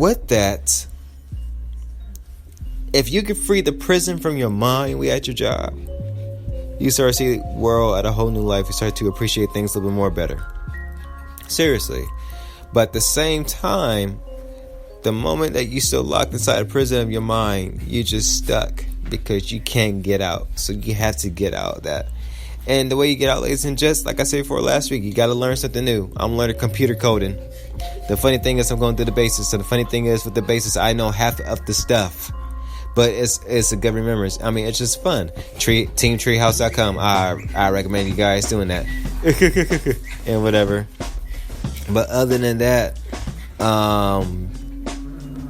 with that, if you could free the prison from your mind, we at your job, you start to see the world at a whole new life. You start to appreciate things a little bit more better. Seriously. But at the same time, the moment that you still locked inside a prison of your mind, you're just stuck because you can't get out. So you have to get out of that. And the way you get out, ladies and gents, like I said before last week, you got to learn something new. I'm learning computer coding. The funny thing is I'm going through the basics. So the funny thing is with the basics, I know half of the stuff. But it's a good remembrance. I mean, it's just fun. Teamtreehouse.com. I recommend you guys doing that. And whatever. But other than that,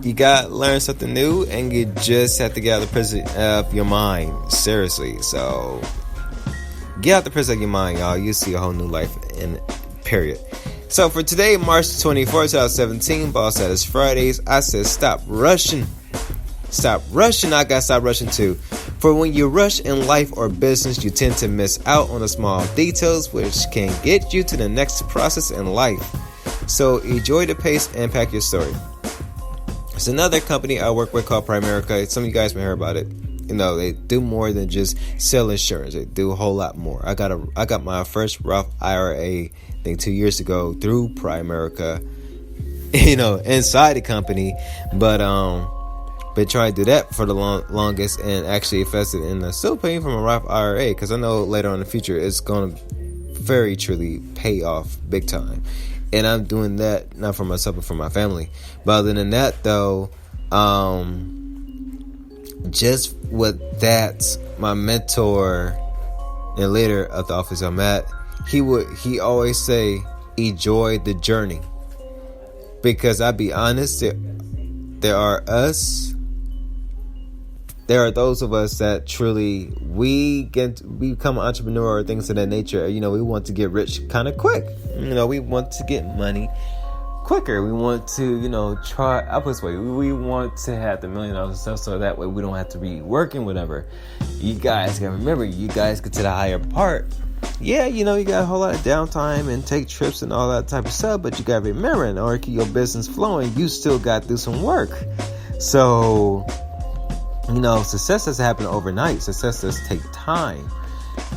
you got to learn something new. And you just have to get out of the prison of your mind. Seriously. So get out the prison of your mind, y'all. You'll see a whole new life in period. So for today, March 24th, 2017, Boss said it's Fridays. I said stop rushing. Stop rushing. I gotta stop rushing too. For when you rush in life or business, you tend to miss out on the small details which can get you to the next process in life. So enjoy the pace and pack your story. There's another company I work with called Primerica. Some of you guys may hear about it. You know, they do more than just sell insurance. They do a whole lot more. I got my first Roth IRA, I think 2 years ago through Primerica. You know, inside the company, but been trying to do that for the longest and actually invested in still paying from a Roth IRA because I know later on in the future it's going to very truly pay off big time. And I'm doing that not for myself but for my family. But other than that though, just with that, my mentor and leader of the office I'm at, he always say enjoy the journey. Because I'll be honest, there are those of us that truly we become an entrepreneur or things of that nature. You know, we want to get rich kind of quick. You know, we want to get money quicker. We want to, you know, try up this way. We want to have the $1 million and stuff so that way we don't have to be working whatever. You guys gotta remember, you guys get to the higher part. Yeah, you know, you got a whole lot of downtime and take trips and all that type of stuff, but you gotta remember, in order to keep your business flowing, you still got to do some work. So, you know, success doesn't happen overnight. Success does take time.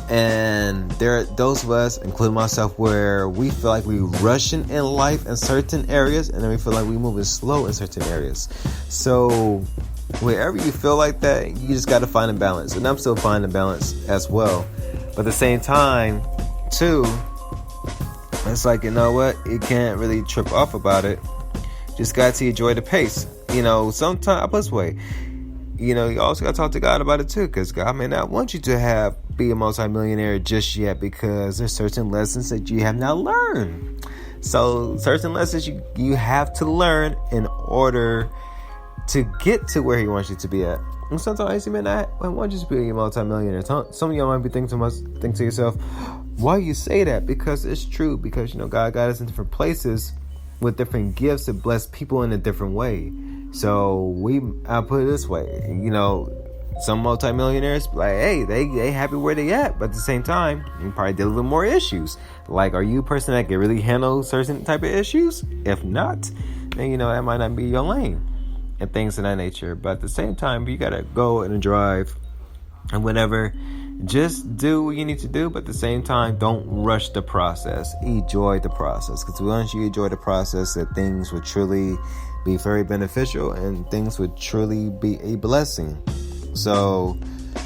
And there are those of us, including myself, where we feel like we're rushing in life in certain areas, and then we feel like we're moving slow in certain areas. So wherever you feel like that, you just got to find a balance. And I'm still finding a balance as well. But at the same time, too, it's like, you know what? You can't really trip off about it. Just got to enjoy the pace. You know, sometimes, I put this way, you know, you also got to talk to God about it too, because God may not want you to be a multimillionaire just yet, because there's certain lessons that you have not learned. So certain lessons you have to learn in order to get to where He wants you to be at. And sometimes He may not want you to be a multimillionaire. Some of y'all might be thinking to yourself, why you say that? Because it's true. Because, you know, God got us in different places with different gifts to bless people in a different way. So I put it this way, you know, some multimillionaires like, hey, they happy where they at, but at the same time, you probably deal with more issues. Like, are you a person that can really handle certain type of issues? If not, then, you know, that might not be your lane and things of that nature. But at the same time, you gotta go and drive and whatever. Just do what you need to do, but at the same time, don't rush the process. Enjoy the process, because once you enjoy the process, that things will truly be very beneficial and things would truly be a blessing. So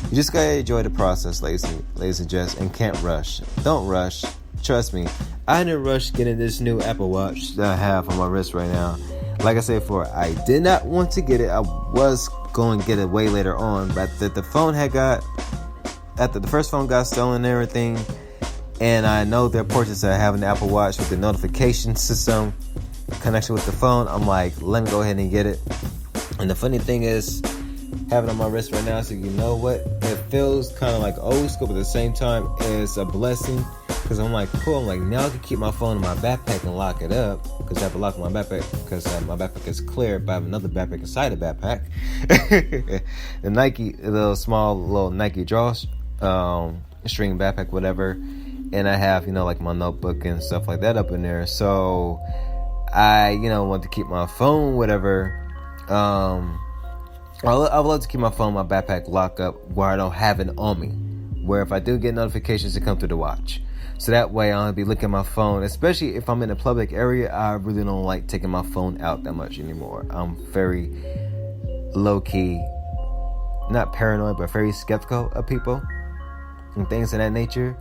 you just gotta enjoy the process, ladies and gents, and can't rush. Don't rush. Trust me, I didn't rush getting this new Apple Watch that I have on my wrist right now. Like I said before, I did not want to get it. I was going to get it way later on, but the phone after the first phone got stolen and everything, and I know there are portions that have an Apple Watch with the notification system connection with the phone. I'm like, let me go ahead and get it. And the funny thing is, having it on my wrist right now, so you know what, it feels kind of like old school, but at the same time it's a blessing, because I'm like, cool, I'm like, now I can keep my phone in my backpack and lock it up, because I have to lock my backpack because my backpack is clear, but I have another backpack inside the backpack. The Nike, little Nike drawstring backpack, whatever, and I have, you know, like my notebook and stuff like that up in there. So I, want to keep my phone, whatever. I would love to keep my phone in my backpack locked up where I don't have it on me. Where if I do get notifications, they come through the watch. So that way I don't be looking at my phone. Especially if I'm in a public area, I really don't like taking my phone out that much anymore. I'm very low-key, not paranoid, but very skeptical of people and things of that nature.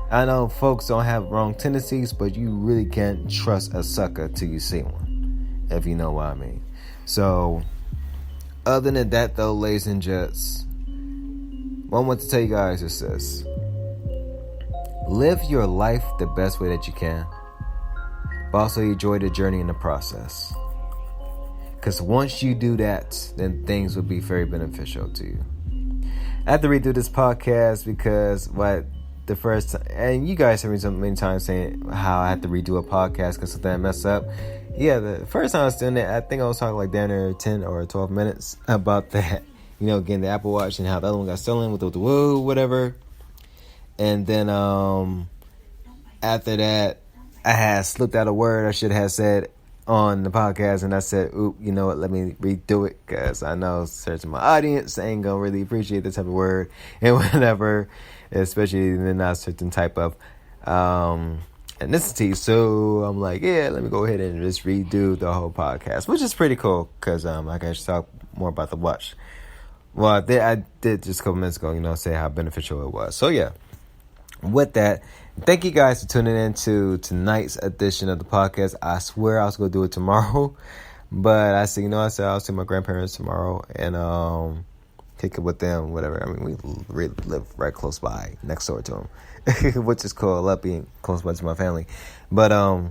I know folks don't have wrong tendencies, but you really can't trust a sucker till you see one, if you know what I mean. So, other than that, though, ladies and gents, what I want to tell you guys is this. Live your life the best way that you can, but also enjoy the journey in the process. Because once you do that, then things will be very beneficial to you. I have to redo this podcast because the first time, and you guys have me so many times saying how I have to redo a podcast because something I messed up. Yeah, the first time I was doing it, I think I was talking like down there 10 or 12 minutes about that. Getting the Apple Watch and how the other one got stolen with the woo, whatever. And then after that, I had slipped out a word I should have said on the podcast, and I said, oop, you know what, let me redo it, because I know certain my audience ain't gonna really appreciate this type of word and whatever, especially in a certain type of ethnicity. So I'm like, yeah, let me go ahead and just redo the whole podcast, which is pretty cool, because I can actually talk more about the watch. Well, I did just a couple minutes ago, say how beneficial it was. So yeah, with that, thank you guys for tuning in to tonight's edition of the podcast. I swear I was going to do it tomorrow, but I said, I I'll see my grandparents tomorrow and kick it with them, whatever. I mean, we live right close by, next door to them, which is cool. I love being close by to my family. But I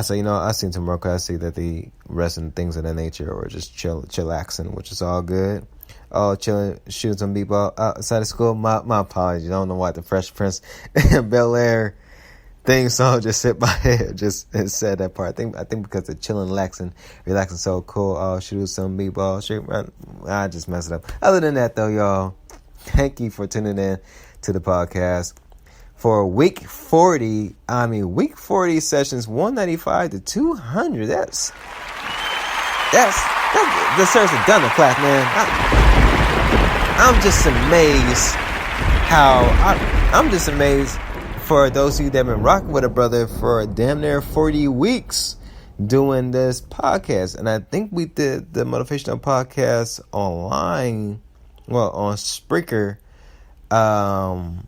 say, I seen tomorrow because I see that the rest and things of that nature, or just chillaxing, which is all good. Oh, chilling, shooting some b-ball outside of school. My apologies. I don't know why the Fresh Prince Bel Air theme song just hit my head. Just said that part. I think because the chilling, relaxing so cool. Oh, shoot some b-ball. I just messed it up. Other than that, though, y'all, thank you for tuning in to the podcast for week 40. Week 40 sessions 195 to 200. That's deserves a Gunner clap, man. I'm just amazed I'm just amazed for those of you that have been rocking with a brother for damn near 40 weeks doing this podcast. And I think we did the motivational podcast online, on Spreaker. And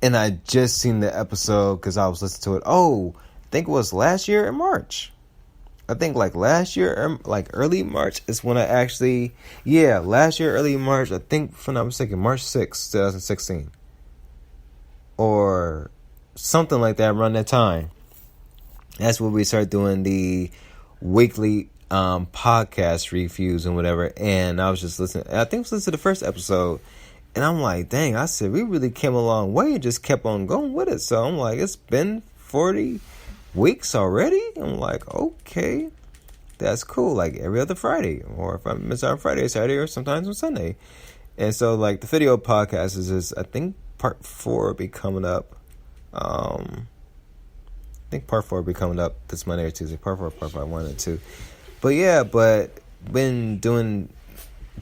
I just seen the episode because I was listening to it. Oh, I think it was last year in March. I think last year, early March is when I actually, last year, early March, I think, if I'm not mistaken, March 6th, 2016. Or something like that around that time. That's when we started doing the weekly podcast reviews and whatever. And I was just listening. I think I was listening to the first episode. And I'm like, dang, I said, we really came a long way and just kept on going with it. So I'm like, it's been 40 weeks already. I'm like, okay, that's cool. Like every other Friday, or if I miss out on Friday, Saturday, or sometimes on Sunday. And so the video podcast is I think part 4 will be coming up. I think part 4 will be coming up this Monday or Tuesday. Part 4, part 5, 1 and 2. But been doing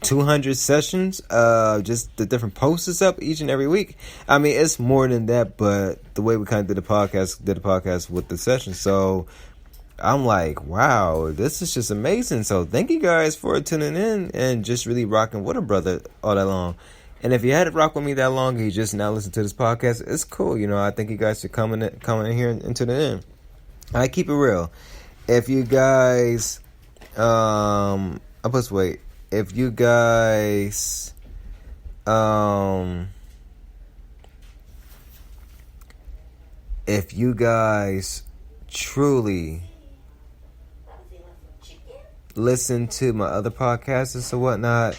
200 sessions, just the different posts is up each and every week. It's more than that, but the way we kind of did the podcast with the session. So I'm like, wow, this is just amazing. So thank you guys for tuning in and just really rocking with a brother all that long. And if you hadn't rocked with me that long, you just now listen to this podcast, it's cool. I think you guys should come in here and tune in. I keep it real. If you guys, if you guys truly listen to my other podcasts and whatnot,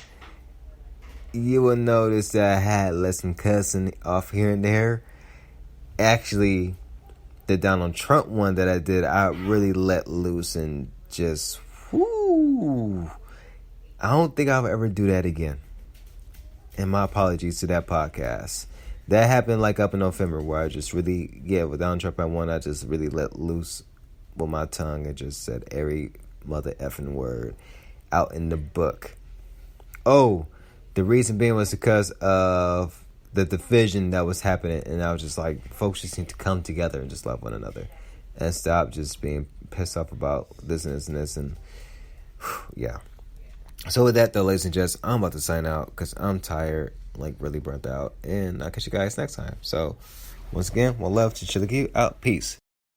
you will notice that I had less some cussing off here and there. Actually, the Donald Trump one that I did, I really let loose and just, whoo. I don't think I'll ever do that again. And my apologies to that podcast. That happened up in November, where I just really, with Donald Trump at one, I just really let loose with my tongue and just said every mother effing word out in the book. Oh, the reason being was because of the division that was happening, and I was just like, folks just need to come together and just love one another and stop just being pissed off about this and this and this, and yeah. So with that though, ladies and gents, I'm about to sign out because I'm tired, like really burnt out, and I'll catch you guys next time. So once again, one love to Chili Q out. Peace.